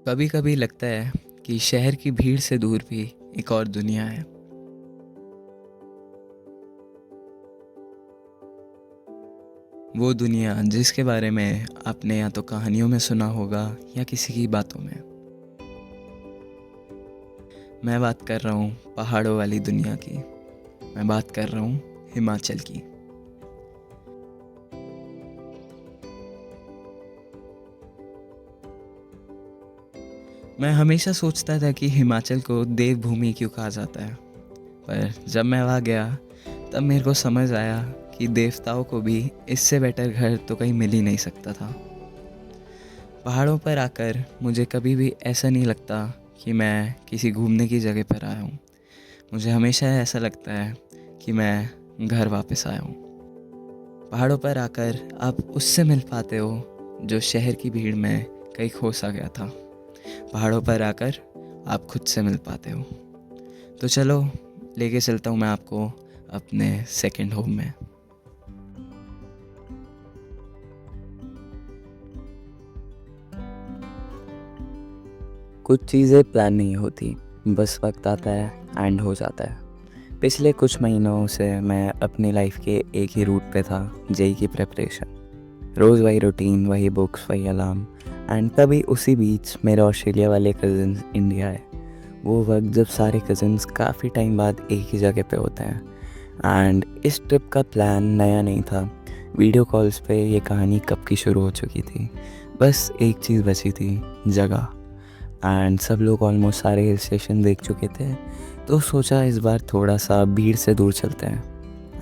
कभी कभी लगता है कि शहर की भीड़ से दूर भी एक और दुनिया है। वो दुनिया जिसके बारे में आपने या तो कहानियों में सुना होगा या किसी की बातों में। मैं बात कर रहा हूँ पहाड़ों वाली दुनिया की। मैं बात कर रहा हूँ हिमाचल की। मैं हमेशा सोचता था कि हिमाचल को देवभूमि क्यों कहा जाता है, पर जब मैं वहाँ गया तब मेरे को समझ आया कि देवताओं को भी इससे बेटर घर तो कहीं मिल ही नहीं सकता था। पहाड़ों पर आकर मुझे कभी भी ऐसा नहीं लगता कि मैं किसी घूमने की जगह पर आया हूँ। मुझे हमेशा ऐसा लगता है कि मैं घर वापस आया हूँ। पहाड़ों पर आकर आप उससे मिल पाते हो जो शहर की भीड़ में कहीं खो सा गया था। पहाड़ों पर आकर आप खुद से मिल पाते हो। तो चलो लेके चलता हूँ मैं आपको अपने सेकंड होम में। कुछ चीज़ें प्लान नहीं होती, बस वक्त आता है एंड हो जाता है। पिछले कुछ महीनों से मैं अपनी लाइफ के एक ही रूट पे था, जेई की प्रिपरेशन। रोज़ वही रूटीन, वही बुक्स, वही अलार्म। एंड तभी उसी बीच मेरे ऑस्ट्रेलिया वाले कज़न्स इंडिया आए। वो वक्त जब सारे कज़न्स काफ़ी टाइम बाद एक ही जगह पे होते हैं। एंड इस ट्रिप का प्लान नया नहीं था। वीडियो कॉल्स पे ये कहानी कब की शुरू हो चुकी थी। बस एक चीज़ बची थी, जगह। एंड सब लोग ऑलमोस्ट सारे हिल स्टेशन देख चुके थे, तो सोचा इस बार थोड़ा सा भीड़ से दूर चलते हैं।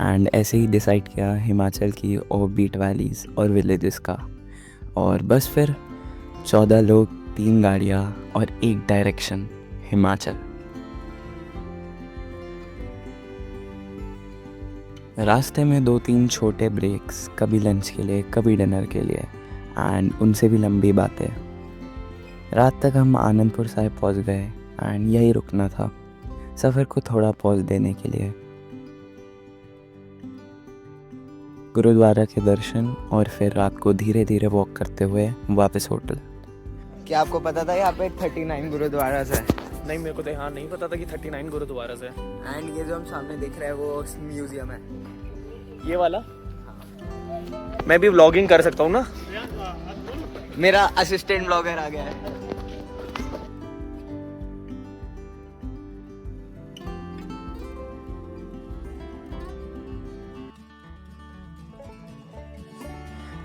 एंड ऐसे ही डिसाइड किया हिमाचल की ऑफ बीट वैलीज़ और विलेजेस का। और बस फिर 14 लोग, 3 गाड़ियाँ और एक डायरेक्शन, हिमाचल। रास्ते में 2-3 छोटे ब्रेक्स, कभी लंच के लिए, कभी डिनर के लिए, एंड उनसे भी लंबी बातें। रात तक हम आनंदपुर साहिब पहुंच गए एंड यही रुकना था, सफ़र को थोड़ा पॉज देने के लिए। गुरुद्वारा के दर्शन और फिर रात को धीरे धीरे वॉक करते हुए वापस होटल। क्या आपको पता था यहाँ पे 39 गुरुद्वारा है? नहीं, मेरे को तो यहाँ नहीं पता था कि 39 गुरुद्वारा है। एंड ये जो हम सामने देख रहे हैं वो म्यूजियम है। ये वाला मैं भी व्लॉगिंग कर सकता हूँ ना। मेरा असिस्टेंट ब्लॉगर आ गया है।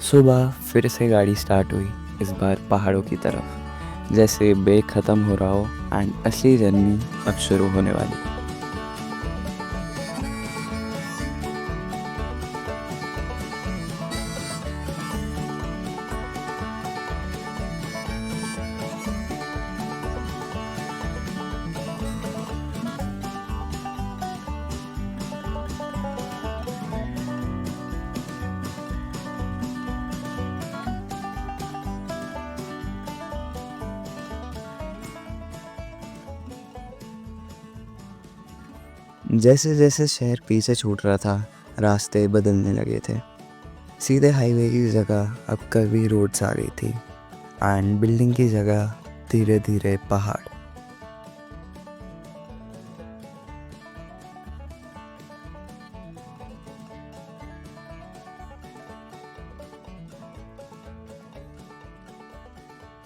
सुबह फिर से गाड़ी स्टार्ट हुई, इस बार पहाड़ों की तरफ। जैसे ब्रेक ख़त्म हो रहा हो एंड असली जर्नी अब शुरू होने वाली। जैसे जैसे शहर पीछे छूट रहा था, रास्ते बदलने लगे थे। सीधे हाईवे की जगह अब कर्वी रोड्स आ गई थी एंड बिल्डिंग की जगह धीरे धीरे पहाड़।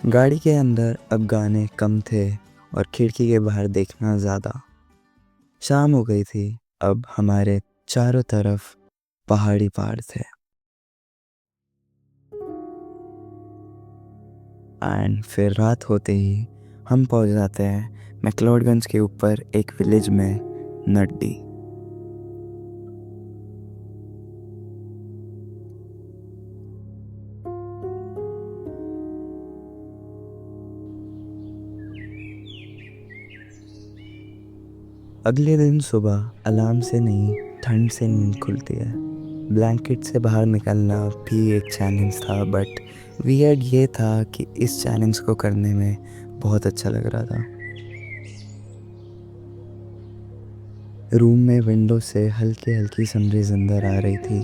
गाड़ी के अंदर अब गाने कम थे और खिड़की के बाहर देखना ज़्यादा। शाम हो गई थी, अब हमारे चारों तरफ पहाड़ी पहाड़ थे। एंड फिर रात होते ही हम पहुंच जाते हैं मैक्लोडगंज के ऊपर एक विलेज में, नड्डी। अगले दिन सुबह अलार्म से नहीं, ठंड से नींद खुलती है। ब्लैंकेट से बाहर निकलना भी एक चैलेंज था, बट वियर्ड ये था कि इस चैलेंज को करने में बहुत अच्छा लग रहा था। रूम में विंडो से हल्की हल्की सनराइज अंदर आ रही थी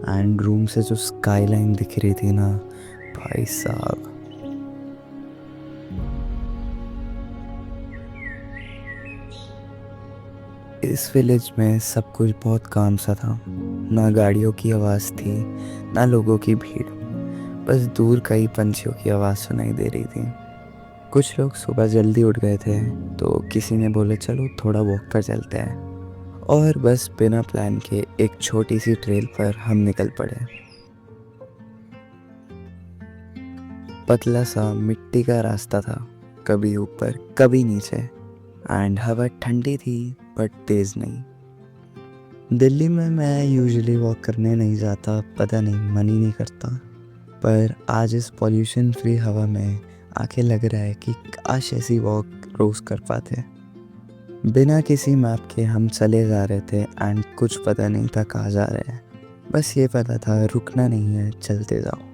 एंड रूम से जो स्काईलाइन दिख रही थी ना, भाई साहब। इस विलेज में सब कुछ बहुत काम सा था। ना गाड़ियों की आवाज़ थी, ना लोगों की भीड़। बस दूर कई पंछियों की आवाज़ सुनाई दे रही थी। कुछ लोग सुबह जल्दी उठ गए थे, तो किसी ने बोले चलो थोड़ा वॉक पर चलते हैं। और बस बिना प्लान के एक छोटी सी ट्रेल पर हम निकल पड़े। पतला सा मिट्टी का रास्ता था, कभी ऊपर कभी नीचे, एंड हवा ठंडी थी बट तेज़ नहीं। दिल्ली में मैं यूजुअली वॉक करने नहीं जाता, पता नहीं मन ही नहीं करता। पर आज इस पॉल्यूशन फ्री हवा में आके लग रहा है कि काश ऐसी वॉक रोज़ कर पाते। बिना किसी मैप के हम चले जा रहे थे एंड कुछ पता नहीं था कहाँ जा रहे हैं। बस ये पता था रुकना नहीं है, चलते जाओ।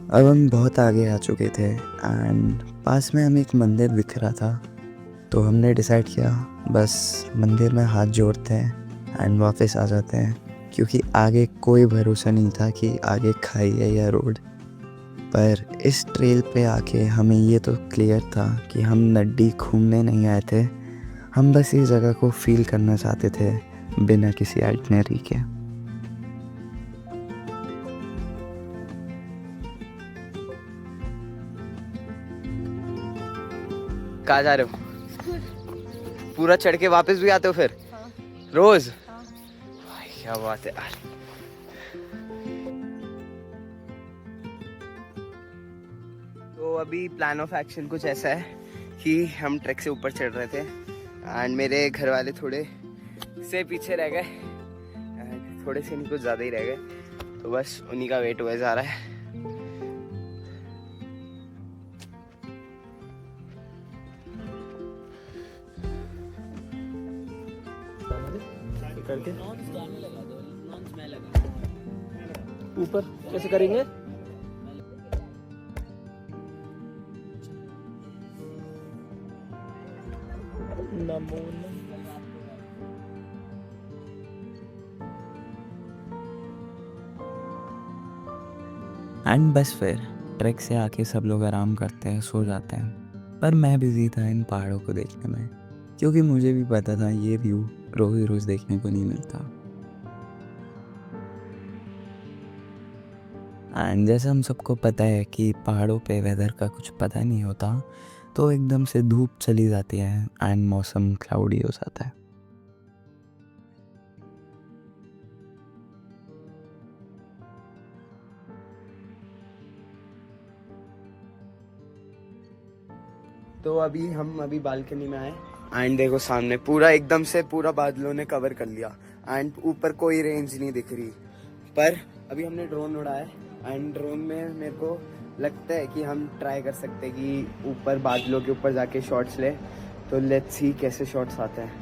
अब हम बहुत आगे आ चुके थे एंड पास में हमें एक मंदिर दिख रहा था, तो हमने डिसाइड किया बस मंदिर में हाथ जोड़ते हैं एंड वापस आ जाते हैं, क्योंकि आगे कोई भरोसा नहीं था कि आगे खाई है या रोड। पर इस ट्रेल पे आके हमें ये तो क्लियर था कि हम नड्डी घूमने नहीं आए थे, हम बस इस जगह को फील करना चाहते थे बिना किसी आइटनरी के। कहाँ जा रहे हो? पूरा चढ़ के वापस भी आते हो फिर? रोज? भाई क्या बात है यार। तो अभी प्लान ऑफ एक्शन कुछ ऐसा है कि हम ट्रैक से ऊपर चढ़ रहे थे एंड मेरे घर वाले थोड़े से पीछे रह गए, थोड़े से नहीं कुछ ज़्यादा ही रह गए, तो बस उन्हीं का वेट हुआ जा रहा है। करके ऊपर कैसे करेंगे? नमो एंड बस फिर ट्रैक से आके सब लोग आराम करते हैं, सो जाते हैं। पर मैं बिजी था इन पहाड़ों को देखने में, क्योंकि मुझे भी पता था ये व्यू रोज़ रोज़ देखने को नहीं मिलता। एंड जैसे हम सबको पता है कि पहाड़ों पे वेदर का कुछ पता नहीं होता, तो एकदम से धूप चली जाती है एंड मौसम क्लाउडी हो जाता है। तो अभी बालकनी में आए एंड देखो सामने पूरा एकदम से पूरा बादलों ने कवर कर लिया एंड ऊपर कोई रेंज नहीं दिख रही। पर अभी हमने ड्रोन उड़ाया एंड ड्रोन में मेरे को लगता है कि हम ट्राई कर सकते हैं कि ऊपर बादलों के ऊपर जाके शॉट्स ले। तो लेट्स सी कैसे शॉट्स आते हैं।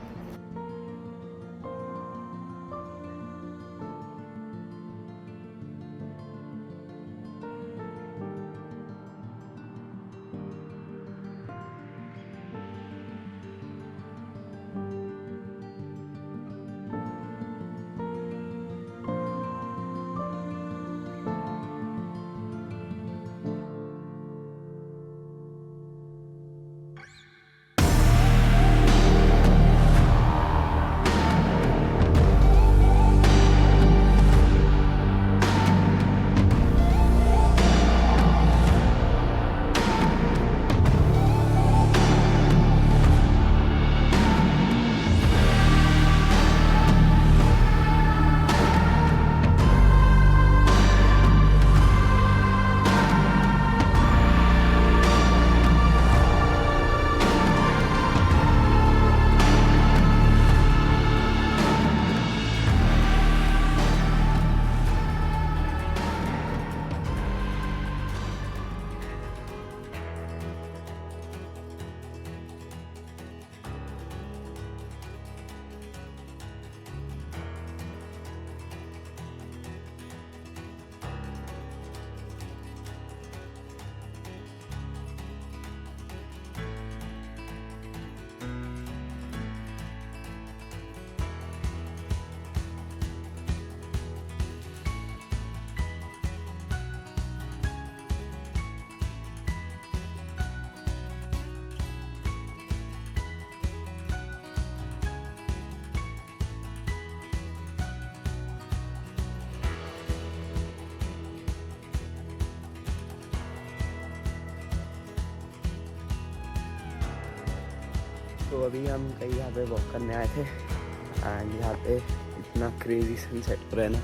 तो अभी हम कहीं यहाँ पे वॉक करने आए थे एंड यहाँ पे इतना क्रेजी सनसेट हो रहा है ना।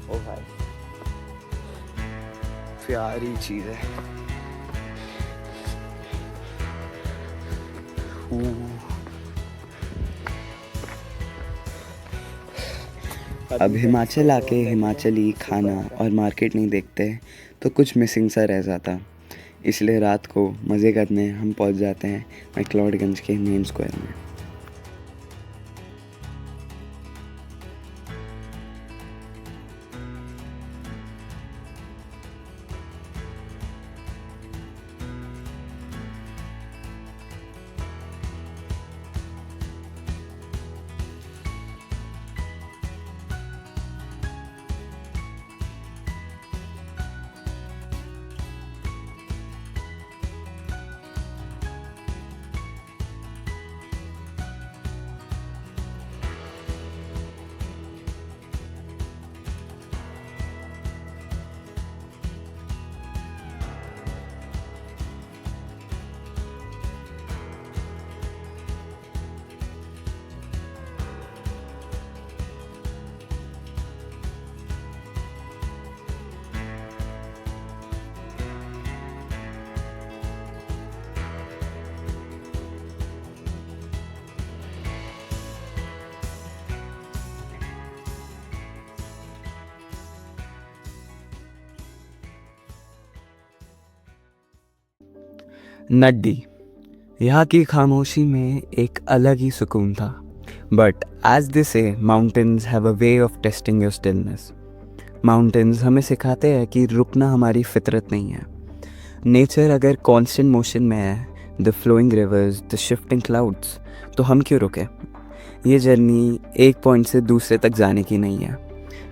ओ भाई प्यारी चीज़ है। अब हिमाचल आके हिमाचली खाना और मार्केट नहीं देखते तो कुछ मिसिंग सा रह जाता, इसलिए रात को मज़े करने हम पहुंच जाते हैं मैक्लोडगंज के मेन स्क्वायर में। नड्डी, यहाँ की खामोशी में एक अलग ही सुकून था। बट एज दे से mountains have a way of testing your stillness. Mountains हमें सिखाते हैं कि रुकना हमारी फितरत नहीं है। नेचर अगर कांस्टेंट मोशन में है, the flowing rivers, the shifting clouds, तो हम क्यों रुके? ये जर्नी एक पॉइंट से दूसरे तक जाने की नहीं है,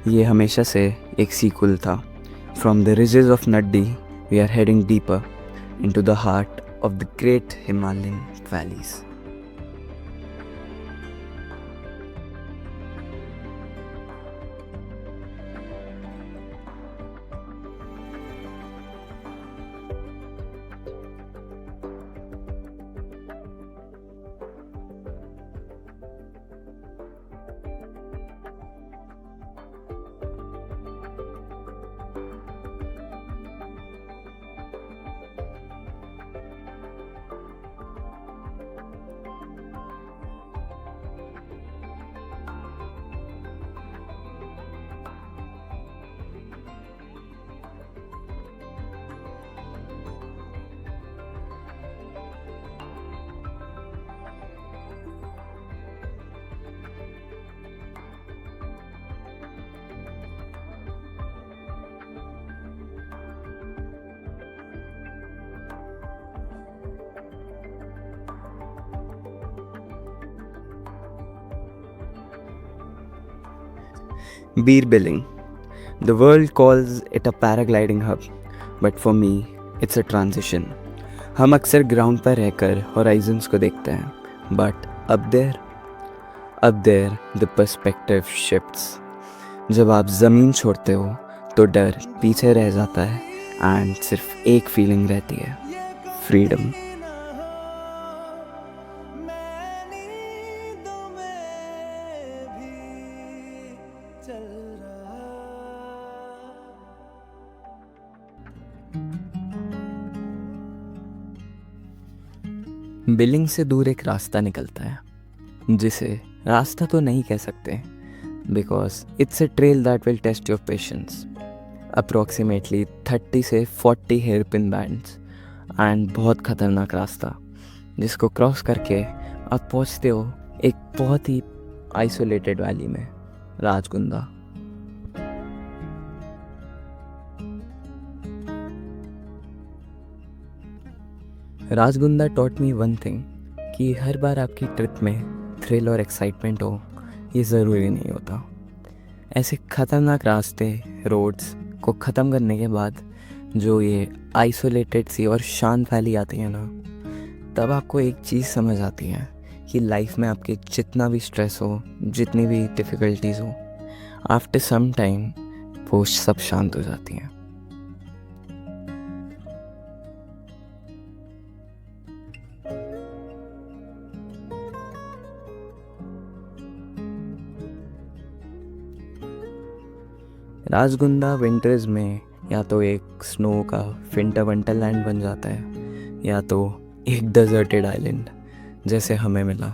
ये हमेशा से एक सीक्वल था। From the ridges of Naddi we are heading deeper into the heart of the great Himalayan valleys. Beer Billing. The world calls it a paragliding hub, but for me, it's a transition. हम अक्सर ground पर रहकर Horizons को देखते हैं, but up there, the perspective shifts. जब आप ज़मीन छोड़ते हो, तो डर पीछे रह जाता है, एंड सिर्फ एक फीलिंग रहती है, फ्रीडम। बिलिंग से दूर एक रास्ता निकलता है, जिसे रास्ता तो नहीं कह सकते, because it's a trail that will test your patience. Approximately 30 से 40 हेयर पिन बैंड्स एंड बहुत ख़तरनाक रास्ता, जिसको क्रॉस करके आप पहुंचते हो एक बहुत ही आइसोलेटेड वैली में, Rajgunda. Rajgunda taught me one thing, कि हर बार आपकी ट्रिप में थ्रिल और एक्साइटमेंट हो, ये ज़रूरी नहीं होता। ऐसे ख़तरनाक रास्ते, रोड्स को ख़त्म करने के बाद जो ये आइसोलेटेड सी और शांत वैली आती है ना, तब आपको एक चीज़ समझ आती है कि लाइफ में आपके जितना भी स्ट्रेस हो, जितनी भी डिफ़िकल्टीज़ हो, आफ्टर सम टाइम वो सब शांत हो जाती हैं। राजगुंडा विंटर्स में या तो एक स्नो का विंटर वंडरलैंड बन जाता है या तो एक डेजर्टेड आइलैंड जैसे हमें मिला।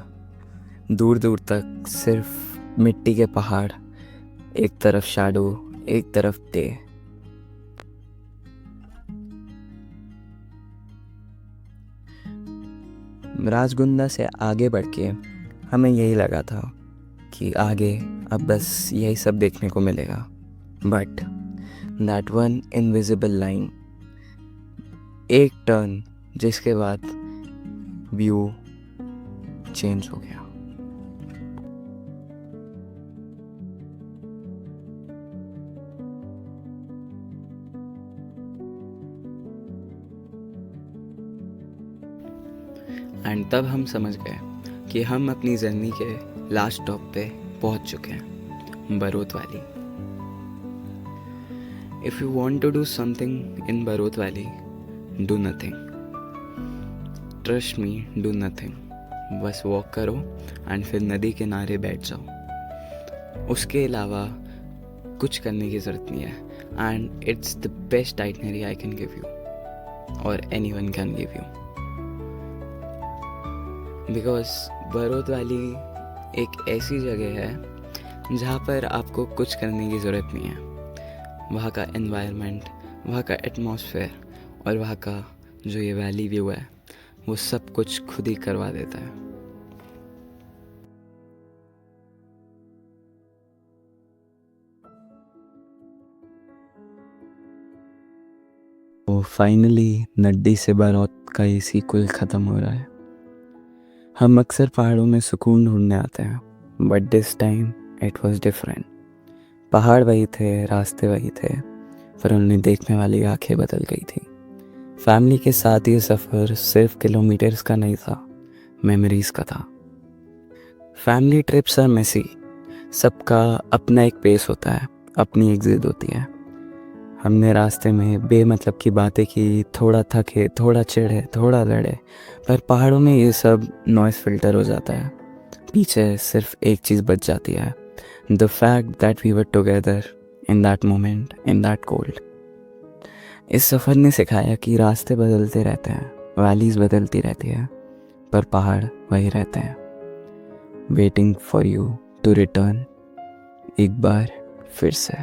दूर दूर तक सिर्फ मिट्टी के पहाड़, एक तरफ शैडो, एक तरफ डे। राजगुंडा से आगे बढ़ के हमें यही लगा था कि आगे अब बस यही सब देखने को मिलेगा, but that one invisible line, एक टर्न जिसके बाद व्यू चेंज हो गया। एंड तब हम समझ गए कि हम अपनी जर्नी के लास्ट स्टॉप पे पहुंच चुके हैं, Barot valley. If you want to do something in Barot valley, do nothing, trust me, do nothing. बस वॉक करो एंड फिर नदी किनारे बैठ जाओ। उसके अलावा कुछ करने की ज़रूरत नहीं है। And it's the best itinerary I can give you और anyone can give you, because Barot valley एक ऐसी जगह है जहाँ पर आपको कुछ करने की ज़रूरत नहीं है। वहाँ का एनवायरनमेंट, वहाँ का एटमॉस्फेयर और वहाँ का जो ये वैली व्यू है वो सब कुछ खुद ही करवा देता है। तो फाइनली नड्डी से बरौत का ये सीक्वल ख़त्म हो रहा है। हम अक्सर पहाड़ों में सुकून ढूंढने आते हैं, but this time it was different. पहाड़ वही थे, रास्ते वही थे, पर उन्हें देखने वाली आंखें बदल गई थी। फैमिली के साथ ये सफ़र सिर्फ किलोमीटर्स का नहीं था, मेमोरीज का था। फैमिली ट्रिप्स आर मेसी, सबका अपना एक पेस होता है, अपनी एक जिद होती है। हमने रास्ते में बेमतलब की बातें की, थोड़ा थके, थोड़ा चिढ़े, थोड़ा लड़े, पर पहाड़ों में ये सब नॉइस फिल्टर हो जाता है। पीछे सिर्फ एक चीज़ बच जाती है, the fact that we were together in that moment, in that cold. इस सफ़र ने सिखाया कि रास्ते बदलते रहते हैं, वैलीज़ बदलती रहती है, पर पहाड़ वही रहते हैं, waiting for you to return एक बार फिर से।